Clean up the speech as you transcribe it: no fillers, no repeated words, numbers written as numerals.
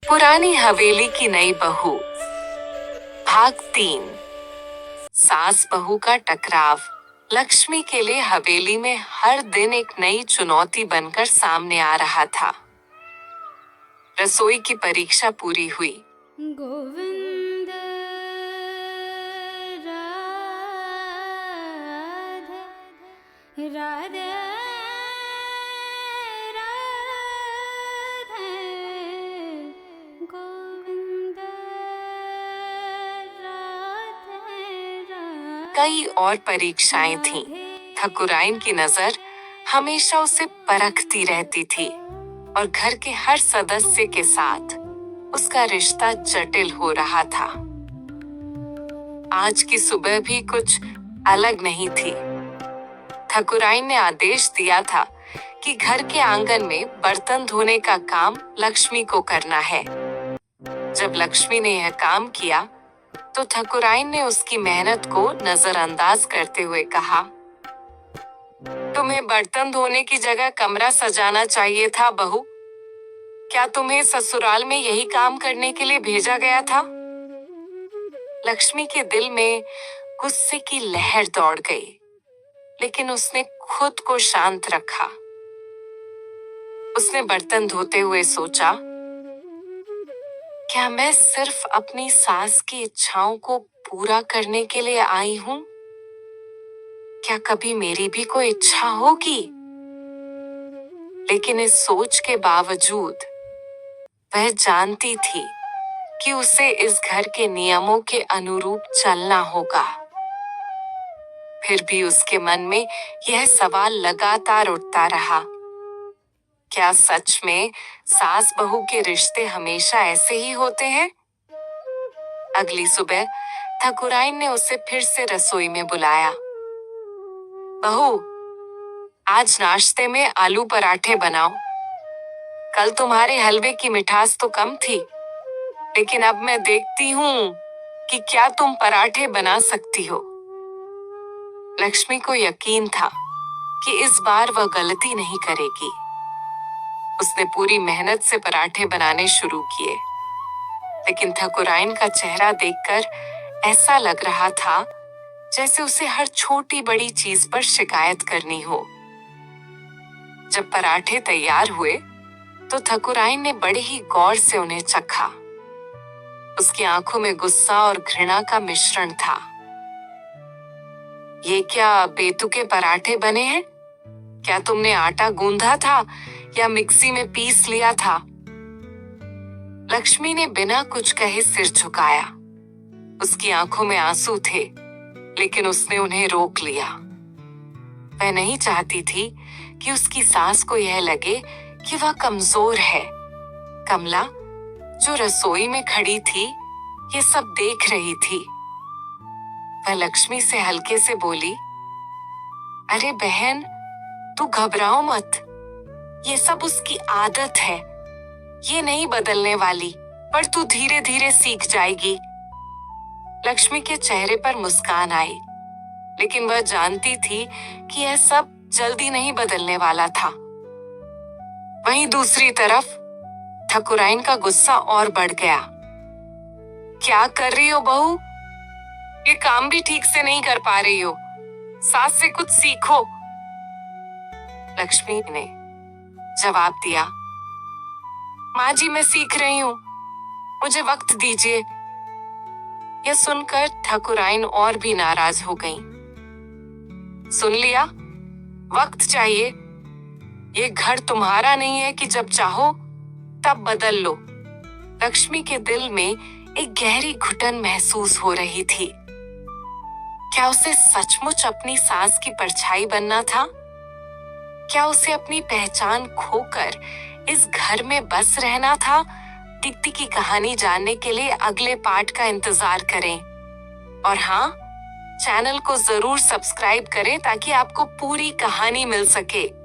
पुरानी हवेली की नई बहू, भाग 3। सास बहू का टकराव। लक्ष्मी के लिए हवेली में हर दिन एक नई चुनौती बनकर सामने आ रहा था। रसोई की परीक्षा पूरी हुई। गोविंद राधे राधे राधे गोविंद राधे राधे। कई और परीक्षाएं थीं। ठकुराइन की नजर हमेशा उसे परखती रहती थी और घर के हर सदस्य के साथ उसका रिश्ता जटिल हो रहा था। आज की सुबह भी कुछ अलग नहीं थी। ठकुराइन ने आदेश दिया था कि घर के आंगन में बर्तन धोने का काम लक्ष्मी को करना है। जब लक्ष्मी ने यह काम किया तो ठकुराइन ने उसकी मेहनत को नजरअंदाज करते हुए कहा, तुम्हें बर्तन धोने की जगह कमरा सजाना चाहिए था बहू। क्या तुम्हें ससुराल में यही काम करने के लिए भेजा गया था? लक्ष्मी के दिल में गुस्से की लहर दौड़ गई, लेकिन उसने खुद को शांत रखा। उसने बर्तन धोते हुए सोचा, क्या मैं सिर्फ अपनी सास की इच्छाओं को पूरा करने के लिए आई हूं? क्या कभी मेरी भी कोई इच्छा होगी? लेकिन इस सोच के बावजूद वह जानती थी कि उसे इस घर के नियमों के अनुरूप चलना होगा। फिर भी उसके मन में यह सवाल लगातार उठता रहा, क्या सच में सास बहू के रिश्ते हमेशा ऐसे ही होते हैं? अगली सुबह ठकुराइन ने उसे फिर से रसोई में बुलाया। बहू, आज नाश्ते में आलू पराठे बनाओ। कल तुम्हारे हलवे की मिठास तो कम थी, लेकिन अब मैं देखती हूँ कि क्या तुम पराठे बना सकती हो। लक्ष्मी को यकीन था कि इस बार वह गलती नहीं करेगी। उसने पूरी मेहनत से पराठे बनाने शुरू किए, लेकिन ठकुराइन का चेहरा देखकर ऐसा लग रहा था जैसे उसे हर छोटी बड़ी चीज पर शिकायत करनी हो। जब पराठे तैयार हुए तो ठकुराइन ने बड़े ही गौर से उन्हें चखा। उसकी आंखों में गुस्सा और घृणा का मिश्रण था। ये क्या बेतुके पराठे बने हैं? क्या तुमने आटा गूंधा था या मिक्सी में पीस लिया था? लक्ष्मी ने बिना कुछ कहे सिर झुकाया। उसकी आंखों में आंसू थे, लेकिन उसने उन्हें रोक लिया। वह नहीं चाहती थी कि उसकी सास को यह लगे कि वह कमजोर है। कमला, जो रसोई में खड़ी थी, ये सब देख रही थी। वह लक्ष्मी से हल्के से बोली, अरे बहन, तू घबराओ मत। ये सब उसकी आदत है, ये नहीं बदलने वाली, पर तू धीरे धीरे सीख जाएगी। लक्ष्मी के चेहरे पर मुस्कान आई, लेकिन वह जानती थी कि यह सब जल्दी नहीं बदलने वाला था। वहीं दूसरी तरफ ठकुराइन का गुस्सा और बढ़ गया। क्या कर रही हो बहू? ये काम भी ठीक से नहीं कर पा रही हो। सास से कुछ सीखो। लक्ष्मी ने जवाब दिया, माँ जी, मैं सीख रही हूँ, मुझे वक्त दीजिए। यह सुनकर ठकुराइन और भी नाराज हो गईं। सुन लिया, वक्त चाहिए। ये घर तुम्हारा नहीं है कि जब चाहो तब बदल लो। लक्ष्मी के दिल में एक गहरी घुटन महसूस हो रही थी। क्या उसे सचमुच अपनी सास की परछाई बनना था? क्या उसे अपनी पहचान खोकर इस घर में बस रहना था? टिकटी की कहानी जानने के लिए अगले पार्ट का इंतजार करें। और हाँ, चैनल को जरूर सब्सक्राइब करें ताकि आपको पूरी कहानी मिल सके।